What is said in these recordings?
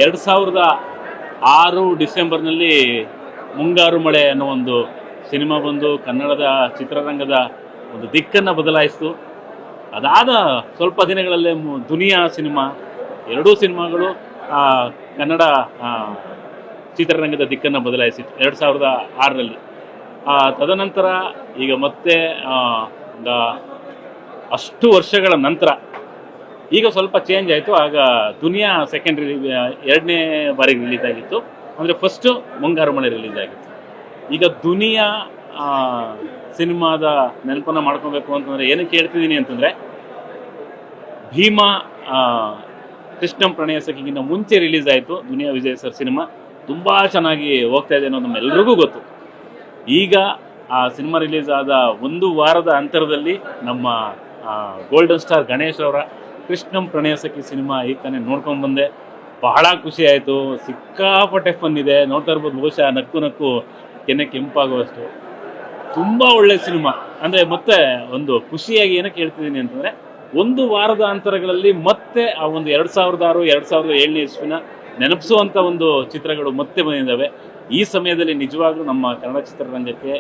2006 ಡಿಸೆಂಬರ್ನಲ್ಲಿ ಮುಂಗಾರು ಮಳೆ ಅನ್ನೋ ಒಂದು ಸಿನಿಮಾ ಬಂದು ಕನ್ನಡದ ಚಿತ್ರರಂಗದ ಒಂದು ದಿಕ್ಕನ್ನು ಬದಲಾಯಿಸಿತು. ಅದಾದ ಸ್ವಲ್ಪ ದಿನಗಳಲ್ಲೇ ದುನಿಯಾ ಸಿನಿಮಾ, ಎರಡೂ ಸಿನಿಮಾಗಳು ಕನ್ನಡ ಚಿತ್ರರಂಗದ ದಿಕ್ಕನ್ನು ಬದಲಾಯಿಸಿತ್ತು 2006ರಲ್ಲಿ. ತದನಂತರ ಈಗ ಮತ್ತೆ ಅಷ್ಟು ವರ್ಷಗಳ ನಂತರ ಈಗ ಸ್ವಲ್ಪ ಚೇಂಜ್ ಆಯಿತು. ಆಗ ದುನಿಯಾ ಎರಡನೇ ಬಾರಿ ರಿಲೀಸ್ ಆಗಿತ್ತು, ಅಂದರೆ ಫಸ್ಟು ಮುಂಗಾರು ಮಳೆ ರಿಲೀಸ್ ಆಗಿತ್ತು. ಈಗ ದುನಿಯಾ ಸಿನಿಮಾದ ನೆನಪನ್ನು ಮಾಡ್ಕೊಬೇಕು ಅಂತಂದರೆ ಏನಕ್ಕೆ ಹೇಳ್ತಿದ್ದೀನಿ ಅಂತಂದರೆ, ಭೀಮಾ ಕೃಷ್ಣಂ ಪ್ರಣಯ ಸಖಿಗಿಂತ ಮುಂಚೆ ರಿಲೀಸ್ ಆಯಿತು ದುನಿಯಾ ವಿಜಯ್ ಸರ್ ಸಿನಿಮಾ. ತುಂಬ ಚೆನ್ನಾಗಿ ಹೋಗ್ತಾ ಇದೆ ಅನ್ನೋದು ನಮ್ಮೆಲ್ಲರಿಗೂ ಗೊತ್ತು. ಈಗ ಆ ಸಿನಿಮಾ ರಿಲೀಸ್ ಆದ ಒಂದು ವಾರದ ಅಂತರದಲ್ಲಿ ನಮ್ಮ ಗೋಲ್ಡನ್ ಸ್ಟಾರ್ ಗಣೇಶ್ ಅವರ ಕೃಷ್ಣಂ ಪ್ರಣಯ ಸಖಿ ಸಿನಿಮಾ ಈಗ ತಾನೇ ನೋಡ್ಕೊಂಡು ಬಂದೆ. ಬಹಳ ಖುಷಿ ಆಯಿತು. ಸಿಕ್ಕಾಪಟ್ಟೆ ಫನ್ ಇದೆ, ನೋಡ್ತಾ ಇರ್ಬೋದು. ಬಹುಶಃ ನಕ್ಕು ನಕ್ಕು ಕೆನ್ನೆ ಕೆಂಪಾಗುವಷ್ಟು ತುಂಬ ಒಳ್ಳೆ ಸಿನಿಮಾ. ಅಂದರೆ ಮತ್ತೆ ಒಂದು ಖುಷಿಯಾಗಿ ಏನಕ್ಕೆ ಹೇಳ್ತಿದ್ದೀನಿ ಅಂತಂದರೆ, ಒಂದು ವಾರದ ಅಂತರಗಳಲ್ಲಿ ಮತ್ತೆ ಆ ಒಂದು 2006, 2007ನೇ ಇಸ್ವಿನ ನೆನಪಿಸುವಂಥ ಒಂದು ಚಿತ್ರಗಳು ಮತ್ತೆ ಬಂದಿದ್ದಾವೆ. ಈ ಸಮಯದಲ್ಲಿ ನಿಜವಾಗ್ಲೂ ನಮ್ಮ ಕನ್ನಡ ಚಿತ್ರರಂಗಕ್ಕೆ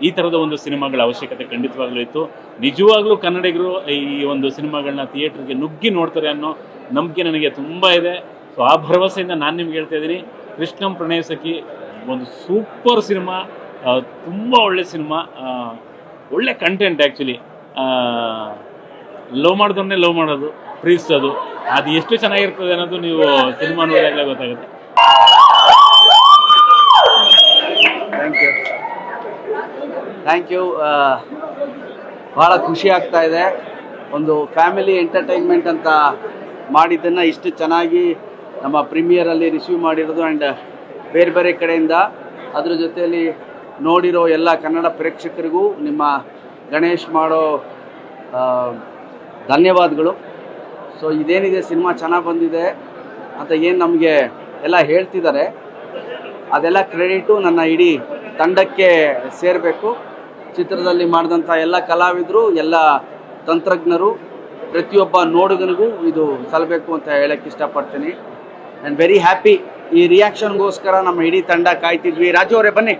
ಈ ಥರದ ಒಂದು ಸಿನಿಮಾಗಳ ಅವಶ್ಯಕತೆ ಖಂಡಿತವಾಗ್ಲೂ ಇತ್ತು. ನಿಜವಾಗ್ಲೂ ಕನ್ನಡಿಗರು ಈ ಒಂದು ಸಿನಿಮಾಗಳನ್ನ ಥಿಯೇಟ್ರಿಗೆ ನುಗ್ಗಿ ನೋಡ್ತಾರೆ ಅನ್ನೋ ನಂಬಿಕೆ ನನಗೆ ತುಂಬ ಇದೆ. ಸೊ ಆ ಭರವಸೆಯಿಂದ ನಾನು ನಿಮ್ಗೆ ಹೇಳ್ತಾ ಇದ್ದೀನಿ, ಕೃಷ್ಣಂ ಪ್ರಣಯ ಸಖಿ ಒಂದು ಸೂಪರ್ ಸಿನಿಮಾ, ತುಂಬ ಒಳ್ಳೆ ಸಿನಿಮಾ, ಒಳ್ಳೆ ಕಂಟೆಂಟ್. ಆ್ಯಕ್ಚುಲಿ ಲವ್ ಮಾಡಿದವ್ರನ್ನೇ ಲವ್ ಮಾಡೋದು, ಪ್ರೀತಿಸೋದು, ಅದು ಎಷ್ಟು ಚೆನ್ನಾಗಿರ್ತದೆ ಅನ್ನೋದು ನೀವು ಸಿನಿಮಾ ನೋಡಿದಾಗಲೇ ಗೊತ್ತಾಗುತ್ತೆ. Thank you. ಭಾಳ ಖುಷಿ ಆಗ್ತಾ ಇದೆ. ಒಂದು ಫ್ಯಾಮಿಲಿ ಎಂಟರ್ಟೈನ್ಮೆಂಟ್ ಅಂತ ಮಾಡಿದ್ದನ್ನು ಇಷ್ಟು ಚೆನ್ನಾಗಿ ನಮ್ಮ ಪ್ರೀಮಿಯರಲ್ಲಿ ರಿಸೀವ್ ಮಾಡಿರೋದು, ಆ್ಯಂಡ್ ಬೇರೆ ಬೇರೆ ಕಡೆಯಿಂದ ಅದ್ರ ಜೊತೆಯಲ್ಲಿ ನೋಡಿರೋ ಎಲ್ಲ ಕನ್ನಡ ಪ್ರೇಕ್ಷಕರಿಗೂ ನಿಮ್ಮ ಗಣೇಶ್ ಮಾಡೋ ಧನ್ಯವಾದಗಳು. ಸೊ ಇದೇನಿದೆ ಸಿನಿಮಾ ಚೆನ್ನಾಗಿ ಬಂದಿದೆ ಅಂತ ಏನು ನಮಗೆ ಎಲ್ಲ ಹೇಳ್ತಿದ್ದಾರೆ, ಅದೆಲ್ಲ ಕ್ರೆಡಿಟು ನನ್ನ ಇಡೀ ತಂಡಕ್ಕೆ ಸೇರಬೇಕು. ಚಿತ್ರದಲ್ಲಿ ಮಾಡಿದಂಥ ಎಲ್ಲ ಕಲಾವಿದರು, ಎಲ್ಲ ತಂತ್ರಜ್ಞರು, ಪ್ರತಿಯೊಬ್ಬ ನೋಡುಗನಿಗೂ ಇದು ಸಲ್ಲಬೇಕು ಅಂತ ಹೇಳಕ್ಕೆ ಇಷ್ಟಪಡ್ತೀನಿ. And very happy. ಈ ರಿಯಾಕ್ಷನ್ಗೋಸ್ಕರ ನಮ್ಮ ಇಡೀ ತಂಡ ಕಾಯ್ತಿದ್ವಿ. ರಾಜು ಅವರೇ ಬನ್ನಿ.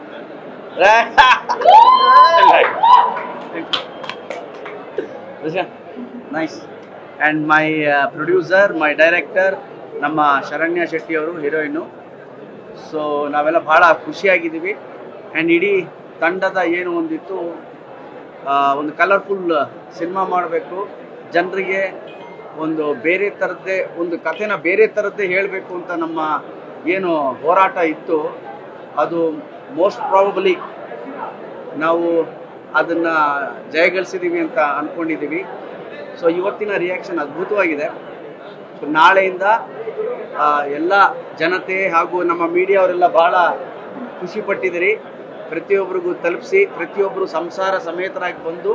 Nice. And my producer, my director ನಮ್ಮ ಶರಣ್ಯ ಶೆಟ್ಟಿ ಅವರು, ಹೀರೋಯಿನ್ನು. ಸೊ ನಾವೆಲ್ಲ ಭಾಳ ಖುಷಿಯಾಗಿದ್ದೀವಿ. ಆ್ಯಂಡ್ ಇಡೀ ತಂಡದ ಏನು ಒಂದಿತ್ತು, ಒಂದು ಕಲರ್ಫುಲ್ ಸಿನಿಮಾ ಮಾಡಬೇಕು, ಜನರಿಗೆ ಒಂದು ಬೇರೆ ಥರದ್ದೇ ಒಂದು ಕಥೆನ ಬೇರೆ ಥರದ್ದೇ ಹೇಳಬೇಕು ಅಂತ ನಮ್ಮ ಏನು ಹೋರಾಟ ಇತ್ತು, ಅದು ಮೋಸ್ಟ್ ಪ್ರಾಬಬಲಿ ನಾವು ಅದನ್ನು ಜಯಗಳಿಸಿದ್ದೀವಿ ಅಂತ ಅಂದ್ಕೊಂಡಿದ್ದೀವಿ. ಸೊ ಇವತ್ತಿನ ರಿಯಾಕ್ಷನ್ ಅದ್ಭುತವಾಗಿದೆ. ಸೊ ನಾಳೆಯಿಂದ ಎಲ್ಲ ಜನತೆ ಹಾಗೂ ನಮ್ಮ ಮೀಡಿಯಾವರೆಲ್ಲ ಭಾಳ ಖುಷಿಪಟ್ಟಿದ್ದೀರಿ. ಪ್ರತಿಯೊಬ್ಬರಿಗೂ ತಲುಪಿಸಿ, ಪ್ರತಿಯೊಬ್ಬರು ಸಂಸಾರ ಸಮೇತರಾಗಿ ಬಂದು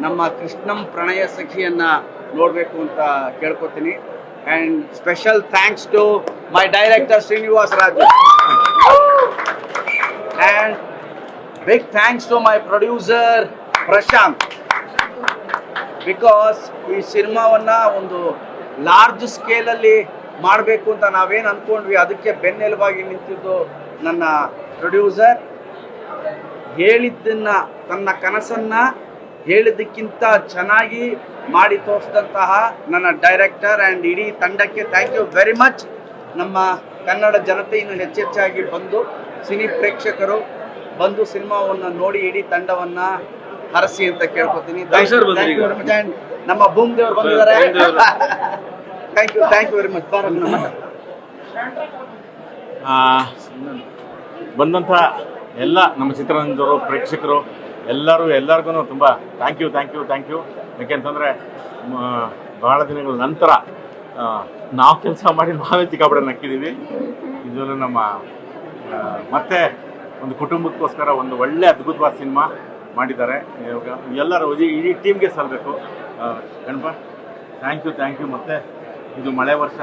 ನಮ್ಮ ಕೃಷ್ಣಂ ಪ್ರಣಯ ಸಖಿಯನ್ನು ನೋಡಬೇಕು ಅಂತ ಕೇಳ್ಕೊತೀನಿ. And special thanks to my director Srinivas Raju, and big thanks to my producer Prashanth. Because ಈ ಸಿನಿಮಾವನ್ನು ಒಂದು ಲಾರ್ಜ್ ಸ್ಕೇಲಲ್ಲಿ ಮಾಡಬೇಕು ಅಂತ ನಾವೇನು ಅಂದ್ಕೊಂಡ್ವಿ, ಅದಕ್ಕೆ ಬೆನ್ನೆಲುಬಾಗಿ ನಿಂತಿದ್ದು ನನ್ನ ಪ್ರೊಡ್ಯೂಸರ್. ಹೇಳಿದ್ದನ್ನು, ತನ್ನ ಕನಸನ್ನು ಹೇಳಿದ್ದಕ್ಕಿಂತ ಚೆನ್ನಾಗಿ ಮಾಡಿ ತೋರಿಸಿದಂತಹ ನನ್ನ ಡೈರೆಕ್ಟರ್ ಆ್ಯಂಡ್ ಇಡೀ ತಂಡಕ್ಕೆ ಥ್ಯಾಂಕ್ ಯು ವೆರಿ ಮಚ್. ನಮ್ಮ ಕನ್ನಡ ಜನತೆ ಇನ್ನು ಹೆಚ್ಚೆಚ್ಚಾಗಿ ಬಂದು, ಸಿನಿ ಪ್ರೇಕ್ಷಕರು ಬಂದು ಸಿನಿಮಾವನ್ನು ನೋಡಿ ಇಡೀ ತಂಡವನ್ನು ಹರಸಿ ಅಂತ ಕೇಳ್ಕೊತೀನಿ. ನಮ್ಮ ಭೂಮ್ ದೇವರು ಬಂದಿದ್ದಾರೆ. Thank you very much. ಬಂದಂಥ ಎಲ್ಲ ನಮ್ಮ ಚಿತ್ರರಂಗದವರು, ಪ್ರೇಕ್ಷಕರು ಎಲ್ಲರಿಗೂ ತುಂಬ ಥ್ಯಾಂಕ್ ಯು. ಯಾಕೆಂತಂದರೆ ಬಹಳ ದಿನಗಳ ನಂತರ ನಾವು ಕೆಲಸ ಮಾಡಿ ನಾವೇ ಸಿಕ್ಕಾಪಟ್ಟೆ ನಕ್ಕಿದ್ದೀವಿ. ಇದರಲ್ಲೂ ನಮ್ಮ ಮತ್ತೆ ಒಂದು ಕುಟುಂಬಕ್ಕೋಸ್ಕರ ಒಂದು ಒಳ್ಳೆ ಅದ್ಭುತವಾದ ಸಿನಿಮಾ ಮಾಡಿದ್ದಾರೆ. ಎಲ್ಲರೂ ಇಡೀ ಟೀಮ್ಗೆ ಸಲ್ಲಬೇಕು. Ganapa thank you. ಮತ್ತೆ ಇದು ಮಳೆ ವರ್ಷ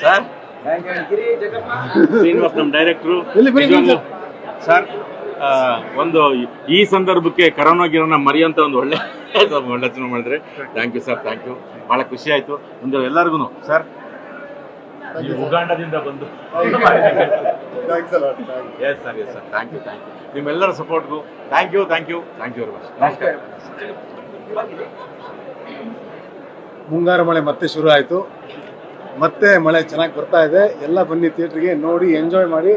ಸರ್, ಶ್ರೀನಿವಾಸ್ ನಮ್ಮ ಡೈರೆಕ್ಟ್ರು ಸರ್, ಒಂದು ಈ ಸಂದರ್ಭಕ್ಕೆ ಕರೋನಾ ಗಿರೋನ ಮರಿಯಂತ ಒಂದು ಒಳ್ಳೆ ಸಿನಿಮಾ ಮಾಡಿದ್ರೆ thank you sir, thank you. ಭಾಳ ಖುಷಿ ಆಯಿತು. ಒಂದು ಎಲ್ಲರಿಗೂ ಸರ್ ಉಗಾಂಡದಿಂದ ಬಂದು yes sir, yes sir, thank you, thank you. ನಿಮ್ಮೆಲ್ಲರ ಸಪೋರ್ಟ್ಗೂ thank you, thank you, thank you very much. ನಮಸ್ಕಾರ. ಮುಂಗಾರು ಮಳೆ ಮತ್ತೆ ಶುರು ಆಯಿತು. ಮತ್ತೆ ಮಳೆ ಚೆನ್ನಾಗಿ ಬರ್ತಾ ಇದೆ. ಎಲ್ಲ ಬನ್ನಿ ಥಿಯೇಟ್ರಿಗೆ, ನೋಡಿ ಎಂಜಾಯ್ ಮಾಡಿ.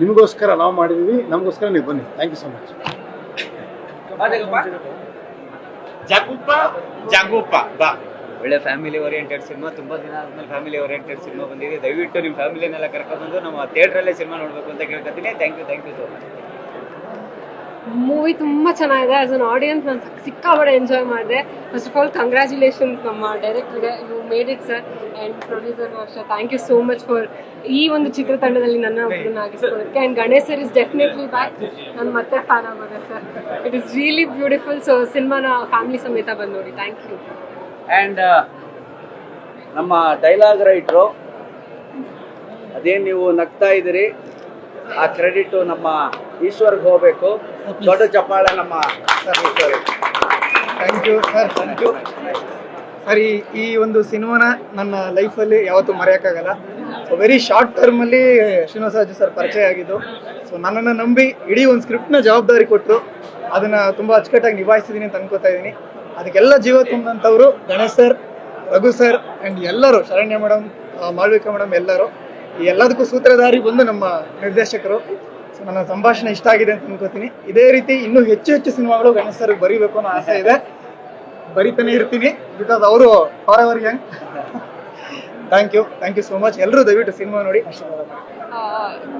ನಿಮಗೋಸ್ಕರ ನಾವು ಮಾಡಿದ್ದೀವಿ, ನಮಗೋಸ್ಕರ ನೀವು ಬನ್ನಿ. Thank you so much. ಜಾಗೂಪ ಬಾ. ಒಳ್ಳೆ ಫ್ಯಾಮಿಲಿ ಓರಿಯೆಂಟೆಡ್ ಸಿನಿಮಾ. ತುಂಬ ದಿನ ಆದ್ಮೇಲೆ ಫ್ಯಾಮಿಲಿ ಓರಿಯೆಂಟೆಡ್ ಸಿನಿಮಾ ಬಂದಿದೆ. ದಯವಿಟ್ಟು ನಿಮ್ಮ ಫ್ಯಾಮಿಲಿನೆಲ್ಲ ಕರ್ಕೊಂಡ್ಬಂದು ನಮ್ಮ ಥಿಯೇಟ್ರಲ್ಲೇ ಸಿನಿಮಾ ನೋಡಬೇಕು ಅಂತ ಕೇಳ್ಕೊತೀನಿ. Thank you so much. Movie ತುಂಬ ಚೆನ್ನಾಗಿದೆ. ಆಸ್ ಅನ್ ಆಡಿಯನ್ಸ್ ನಾನು ಸಿಕ್ಕಾಪಟ್ಟೆ ಎಂಜಾಯ್ ಮಾಡಿದೆ. ಫಸ್ಟ್ ಆಫ್ ಆಲ್ ಕಂಗ್ರ್ಯಾಚುಲೇಷನ್ಸ್ ನಮ್ಮ ಡೈರೆಕ್ಟರ್ಗೆ, you made it sir, and ಪ್ರೊಡ್ಯೂಸರ್ಗೂ ಅಷ್ಟೇ thank you so much for ಈ ಒಂದು ಚಿತ್ರತಂಡದಲ್ಲಿ ನನ್ನ ಒಬ್ಬರನ್ನ ಆಗಿಸ್ಕೊಳ್ಳೋದಕ್ಕೆ. And Ganesh sir is definitely back. ನಾನು ಮತ್ತೆ ಫ್ಯಾನ್ ಆಗೋದೆ ಸರ್. It is really beautiful. So ಸಿನಿಮಾನ ಫ್ಯಾಮಿಲಿ ಸಮೇತ ಬಂದು ನೋಡಿ. Thank you. ಆ್ಯಂಡ್ ನಮ್ಮ ಡೈಲಾಗ್ ರೈಟ್ರು, ಅದೇನು ನೀವು ನಗ್ತಾ ಇದ್ದೀರಿ, ಆ ಕ್ರೆಡಿಟು ನಮ್ಮ ಈಶ್ವರ್ಗೆ ಹೋಗಬೇಕು. ದೊಡ್ಡ ಚಪ್ಪಾಳೆ ನಮ್ಮ thank you sir. Thank you sir. ಈ ಒಂದು ಸಿನಿಮಾನ ನನ್ನ ಲೈಫಲ್ಲಿ ಯಾವತ್ತೂ ಮರೆಯೋಕ್ಕಾಗಲ್ಲ. ಸೊ ವೆರಿ ಶಾರ್ಟ್ ಟರ್ಮಲ್ಲಿ ಶ್ರೀನಿವಾಸ ಸರ್ ಪರಿಚಯ ಆಗಿದ್ದು. ಸೊ ನನ್ನನ್ನು ನಂಬಿ ಇಡೀ ಒಂದು ಸ್ಕ್ರಿಪ್ಟ್ನ ಜವಾಬ್ದಾರಿ ಕೊಟ್ಟರು. ಅದನ್ನು ತುಂಬ ಅಚ್ಚುಕಟ್ಟಾಗಿ ನಿಭಾಯಿಸಿದ್ದೀನಿ ಅಂತ ಅನ್ಕೋತಾ ಇದ್ದೀನಿ. ಅದಕ್ಕೆಲ್ಲ ಜೀವ ತುಂಬಿದಂಥವ್ರು Ganesh sir, Raghu sir and ಎಲ್ಲರೂ, ಶರಣ್ಯ ಮೇಡಮ್, ಮಾಳ್ವಿಕಾ ಮೇಡಮ್, ಎಲ್ಲರೂ. ಈ ಎಲ್ಲದಕ್ಕೂ ಸೂತ್ರಧಾರಿ ಬಂದು ನಮ್ಮ ನಿರ್ದೇಶಕರು. ಸೊ ನನ್ನ ಸಂಭಾಷಣೆ ಇಷ್ಟ ಆಗಿದೆ ಅಂತ ಅನ್ಕೋತೀನಿ. ಇದೇ ರೀತಿ ಇನ್ನೂ ಹೆಚ್ಚು ಹೆಚ್ಚು ಸಿನಿಮಾಗಳು ಗಣೇಶ್ ಸರ್ಗೆ ಬರೀಬೇಕು ಅನ್ನೋ ಆಸೆ ಇದೆ. ಬರಿತಾನೆ ಇರ್ತೀನಿ, ಬಿಕಾಸ್ ಅವರು forever young. Thank you so much. ಎಲ್ಲರೂ ದಯವಿಟ್ಟು ಸಿನಿಮಾ ನೋಡಿ ಆಶೀರ್ವಾದ ಮಾಡಿ.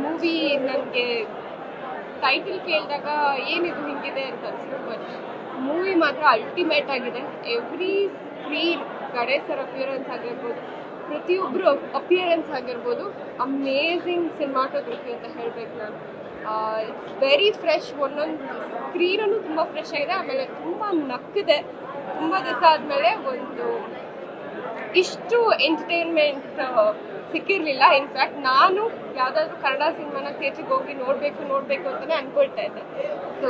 ಮೂವಿ ನನಗೆ ಟೈಟಲ್ ಕೇಳಿದಾಗ ಏನಿದು ಹಿಂಗಿದೆ ಅಂತ ಅನಿಸ್ತು. ಬಟ್ ಮೂವಿ ಮಾತ್ರ ಅಲ್ಟಿಮೇಟ್ ಆಗಿದೆ. Every screen, Ganesh sir appearance ಆಗಿರ್ಬೋದು, ಪ್ರತಿಯೊಬ್ಬರು ಅಪಿಯರೆನ್ಸ್ ಆಗಿರ್ಬೋದು, ಅಮೇಝಿಂಗ್ ಸಿನಿಮಾಟೋಗ್ರಫಿ ಅಂತ ಹೇಳ್ಬೇಕು ನಾನು. It's very fresh. ಒಂದೊಂದು ಸ್ಕ್ರೀನೂ ತುಂಬ ಫ್ರೆಶ್ ಆಗಿದೆ. ಆಮೇಲೆ ತುಂಬ ನಕ್ಕಿದೆ. ತುಂಬ ದಿವಸ ಆದಮೇಲೆ ಒಂದು ಇಷ್ಟು ಎಂಟರ್ಟೈನ್ಮೆಂಟ್ ಸಿಕ್ಕಿರಲಿಲ್ಲ. ಇನ್ಫ್ಯಾಕ್ಟ್ ನಾನು ಯಾವುದಾದ್ರೂ ಕನ್ನಡ ಸಿನಿಮಾನ ಥಿಯೇಟ್ರಿಗೆ ಹೋಗಿ ನೋಡಬೇಕು ಅಂತಲೇ ಅಂದ್ಕೊಳ್ತಾ ಇದ್ದೆ. So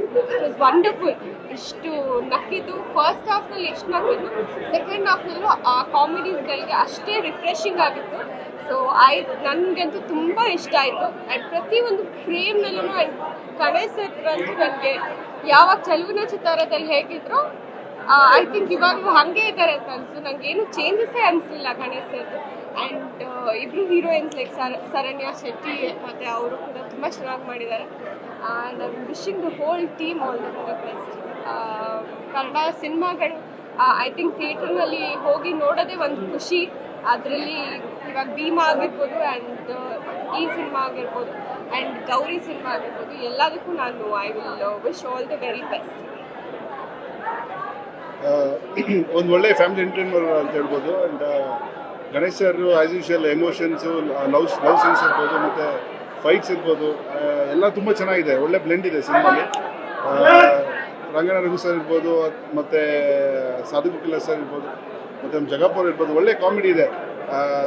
it was wonderful. ಇಷ್ಟು ನಕ್ಕಿದ್ದು ಫಸ್ಟ್ ಹಾಫ್ನಲ್ಲಿ ಎಷ್ಟು ನಕ್ಕಿದ್ದು, ಸೆಕೆಂಡ್ ಹಾಫ್ನಲ್ಲೂ ಆ ಕಾಮಿಡೀಸ್ಗಳಿಗೆ ಅಷ್ಟೇ ರಿಫ್ರೆಶಿಂಗ್ ಆಗಿತ್ತು. ಸೊ ನನಗಂತೂ ತುಂಬ ಇಷ್ಟ ಆಯಿತು. ಆ್ಯಂಡ್ ಪ್ರತಿಯೊಂದು ಫ್ರೇಮ್ನಲ್ಲೂ ಗಣೇಶ್ ಸರ್ ಅಂತೂ ನನಗೆ ಯಾವಾಗ ಚೆಲುವಿನ ಚಿತ್ತಾರದಲ್ಲಿ ಹೇಗಿದ್ರು ಐ ಥಿಂಕ್ ಇವಾಗಲೂ ಹಾಗೆ ಇದ್ದಾರೆ ಅಂತ ಅನಿಸ್ತು. ನನಗೇನು ಚೇಂಜಸ್ಸೇ ಅನಿಸಲಿಲ್ಲ ಗಣೇಶ್ ಸರ್ದು. ಆ್ಯಂಡ್ ಇಬ್ಬರು ಹೀರೋಯಿನ್ಸ್ ಲೈಕ್ ಶರಣ್ಯ ಶೆಟ್ಟಿ ಮತ್ತು ಅವರು ಕೂಡ ತುಂಬ ಚೆನ್ನಾಗಿ ಮಾಡಿದ್ದಾರೆ. And I wishing the whole team all the best. Kannada ಸಿನಿಮಾಗಳು ಐ ಥಿಂಕ್ ಥಿಯೇಟರ್ನಲ್ಲಿ ಹೋಗಿ ನೋಡೋದೇ ಒಂದು ಖುಷಿ. ಅದರಲ್ಲಿ ಇವಾಗ ಭೀಮಾ ಆಗಿರ್ಬೋದು, ಆ್ಯಂಡ್ ಈ ಸಿನಿಮಾ ಆಗಿರ್ಬೋದು, ಆ್ಯಂಡ್ ಗೌರಿ ಸಿನಿಮಾ ಆಗಿರ್ಬೋದು, ಎಲ್ಲದಕ್ಕೂ ನಾನು I will wish all the very best. ಒಂದು ಒಳ್ಳೆ ಫ್ಯಾಮಿಲಿ ಎಂಟರ್ಟೈನ್ಮೆಂಟ್ ಅಂತ ಹೇಳ್ಬೋದು. And Ganesh sir as usual emotions, love scenes ಇರ್ಬೋದು, ಮತ್ತು ಫೈಟ್ಸ್ ಇರ್ಬೋದು, ಎಲ್ಲ ತುಂಬ ಚೆನ್ನಾಗಿದೆ. ಒಳ್ಳೆ ಬ್ಲೆಂಡ್ ಇದೆ ಸಿನಿಮಾಗೆ. ರಂಗನ ರಘು ಸರ್ ಇರ್ಬೋದು, ಮತ್ತು ಸಾಧು ಮುಖಿಲ ಸರ್ ಇರ್ಬೋದು, ಮತ್ತು ನಮ್ಮ ಜಗಪ್ಪವ್ರು ಇರ್ಬೋದು. ಒಳ್ಳೆ ಕಾಮಿಡಿ ಇದೆ.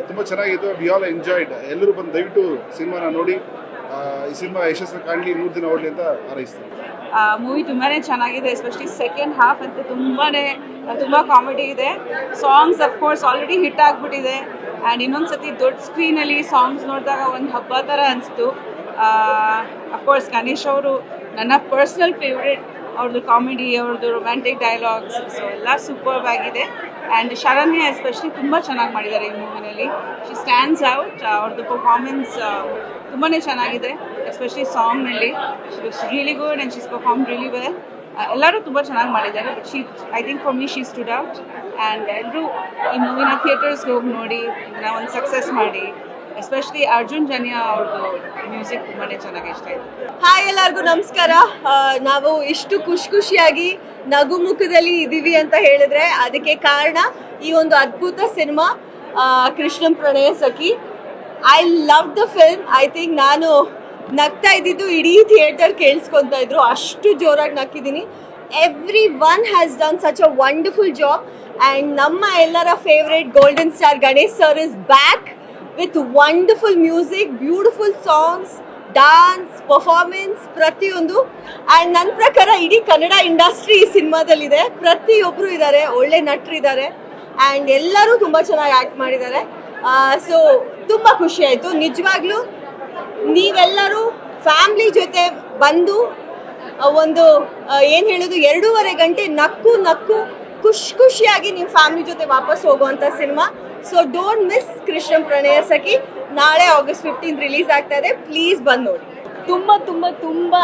ತುಂಬ ಚೆನ್ನಾಗಿತ್ತು. We all enjoyed. ಎಲ್ಲರೂ ಬಂದು ದಯವಿಟ್ಟು ಸಿನಿಮಾನ ನೋಡಿ. ಈ ಸಿನಿಮಾ ಯಶಸ್ಸು ಕಾಣಲಿ, 3 ದಿನ ಓಡಲಿ ಅಂತ ಹಾರೈಸ್ತೀನಿ. ಮೂವಿ ತುಂಬಾ ಚೆನ್ನಾಗಿದೆ. ಎಸ್ಪೆಷಲಿ ಸೆಕೆಂಡ್ ಹಾಫ್ ಅಂತೂ ತುಂಬ ಕಾಮಿಡಿ ಇದೆ. ಸಾಂಗ್ಸ್ ಅಫ್ಕೋರ್ಸ್ ಆಲ್ರೆಡಿ ಹಿಟ್ ಆಗಿಬಿಟ್ಟಿದೆ. ಆ್ಯಂಡ್ ಇನ್ನೊಂದು ಸತಿ ದೊಡ್ಡ ಸ್ಕ್ರೀನಲ್ಲಿ ಸಾಂಗ್ಸ್ ನೋಡಿದಾಗ ಒಂದು ಹಬ್ಬ ಥರ ಅನಿಸ್ತು. ಅಫ್ಕೋರ್ಸ್ ಗಣೇಶ್ ಅವರು ನನ್ನ ಪರ್ಸ್ನಲ್ ಫೇವ್ರೆಟ್. ಅವ್ರದ್ದು ಕಾಮಿಡಿ, ಅವ್ರದ್ದು ರೊಮ್ಯಾಂಟಿಕ್ ಡೈಲಾಗ್ಸ್, ಸೊ ಎಲ್ಲ ಸೂಪರ್ಬ್ ಆಗಿದೆ. ಆ್ಯಂಡ್ ಶರಣ್ಯ ಎಸ್ಪೆಷಲಿ ತುಂಬ ಚೆನ್ನಾಗಿ ಮಾಡಿದ್ದಾರೆ ಈ ಮೂವಿನಲ್ಲಿ. She stands out. ಅವ್ರದ್ದು ಪರ್ಫಾರ್ಮೆನ್ಸ್ ತುಂಬಾ ಚೆನ್ನಾಗಿದೆ. ಎಸ್ಪೆಷಲಿ ಸಾಂಗ್ನಲ್ಲಿ she looks really good and she's perform really well. ಎಲ್ಲರೂ ತುಂಬ ಚೆನ್ನಾಗಿ ಮಾಡಿದ್ದಾರೆ. But I think for me she stood out. And ಎಲ್ಲರೂ ಈ ಮೂವಿನ ಥಿಯೇಟರ್ಸ್ಗೆ ಹೋಗಿ ನೋಡಿ ಇದನ್ನ ಒಂದು ಸಕ್ಸಸ್ ಮಾಡಿ. ಎಸ್ಪೆಷಲಿ ಅರ್ಜುನ್ ಜನ್ಯ ಅವ್ರದ್ದು ಮ್ಯೂಸಿಕ್ ತುಂಬಾ ಚೆನ್ನಾಗಿ ಇಷ್ಟ ಆಯಿತು. ಹಾಯ್, ಎಲ್ಲರಿಗೂ ನಮಸ್ಕಾರ. ನಾವು ಇಷ್ಟು ಖುಷಿಯಾಗಿ ನಗು ಮುಖದಲ್ಲಿ ಇದ್ದೀವಿ ಅಂತ ಹೇಳಿದ್ರೆ ಅದಕ್ಕೆ ಕಾರಣ ಈ ಒಂದು ಅದ್ಭುತ cinema Krishnan Pranaya Sakhi. I love the film. I think ನಾನು ನಗ್ತಾ ಇದ್ದಿದ್ದು ಇಡೀ ಥಿಯೇಟರ್ ಕೇಳಿಸ್ಕೊತಾ ಇದ್ರು, ಅಷ್ಟು ಜೋರಾಗಿ ನಕ್ಕಿದ್ದೀನಿ. Everyone has done such a wonderful job. And ನಮ್ಮ ಎಲ್ಲರ favourite golden star Ganesh sir is back with wonderful music, beautiful songs, dance, performance ಪ್ರತಿಯೊಂದು. ಆ್ಯಂಡ್ ನನ್ನ ಪ್ರಕಾರ ಇಡೀ ಕನ್ನಡ ಇಂಡಸ್ಟ್ರಿ ಈ ಸಿನಿಮಾದಲ್ಲಿದೆ. ಪ್ರತಿಯೊಬ್ಬರು ಇದ್ದಾರೆ, ಒಳ್ಳೆ ನಟರಿದ್ದಾರೆ ಆ್ಯಂಡ್ ಎಲ್ಲರೂ ತುಂಬ ಚೆನ್ನಾಗಿ ಆ್ಯಕ್ಟ್ ಮಾಡಿದ್ದಾರೆ. ಸೊ ತುಂಬ ಖುಷಿ ಆಯಿತು ನಿಜವಾಗ್ಲೂ. ನೀವೆಲ್ಲರೂ ಫ್ಯಾಮ್ಲಿ ಜೊತೆ ಬಂದು ಒಂದು ಏನು ಹೇಳೋದು 2.5 ಗಂಟೆ ನಕ್ಕು ಖುಷಿಯಾಗಿ ನಿಮ್ಮ ಫ್ಯಾಮಿಲಿ ಜೊತೆ ವಾಪಸ್ ಹೋಗುವಂಥ ಸಿನಿಮಾ. ಸೊ ಡೋಂಟ್ ಮಿಸ್ ಕೃಷ್ಣಂ ಪ್ರಣಯ ಸಖಿ. ನಾಳೆ August 15 ರಿಲೀಸ್ ಆಗ್ತಾ ಇದೆ, ಪ್ಲೀಸ್ ಬಂದು ನೋಡಿ. ತುಂಬ ತುಂಬ ತುಂಬ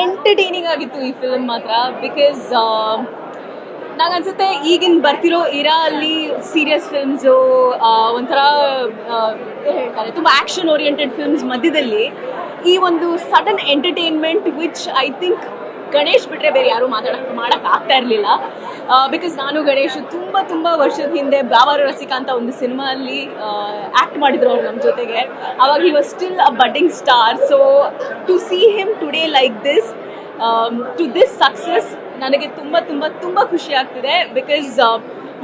ಎಂಟರ್ಟೈನಿಂಗ್ ಆಗಿತ್ತು ಈ ಫಿಲ್ಮ್ ಮಾತ್ರ. ಬಿಕಾಸ್ ನಂಗನ್ಸುತ್ತೆ ಈಗಿನ ಬರ್ತಿರೋ ಇರಾ ಅಲ್ಲಿ ಸೀರಿಯಸ್ ಫಿಲ್ಮ್ಸು, ಒಂಥರ ಏನು ಹೇಳ್ತಾರೆ, ತುಂಬ ಆ್ಯಕ್ಷನ್ ಓರಿಯೆಂಟೆಡ್ ಫಿಲ್ಮ್ಸ್ ಮಧ್ಯದಲ್ಲಿ ಈ ಒಂದು sudden entertainment which I think Ganesh ಬಿಟ್ಟರೆ ಬೇರೆ ಯಾರೂ ಮಾಡೋಕ್ಕೆ ಆಗ್ತಾ ಇರಲಿಲ್ಲ. ಬಿಕಾಸ್ ನಾನು ಗಣೇಶ್ ತುಂಬ ವರ್ಷದ ಹಿಂದೆ ಬಾವಾರ ರಸಿಕಾ ಅಂತ ಒಂದು ಸಿನಿಮಾ ಅಲ್ಲಿ ಆ್ಯಕ್ಟ್ ಮಾಡಿದ್ರು ಅವ್ರು ನಮ್ಮ ಜೊತೆಗೆ. ಅವಾಗ he was still a budding star. So to see him today like this, to this success ನನಗೆ ತುಂಬ ಖುಷಿ ಆಗ್ತಿದೆ. ಬಿಕಾಸ್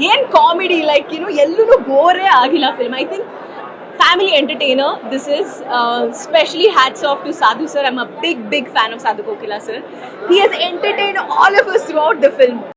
ಏನು ಕಾಮಿಡಿ, ಲೈಕ್ ಎಲ್ಲೂ ಬೋರೇ ಆಗಿಲ್ಲ film. I think family entertainer this is. Especially hats off to Sadhu sir. I'm a big fan of Sadhu Kokila sir. He has entertained all of us throughout the film.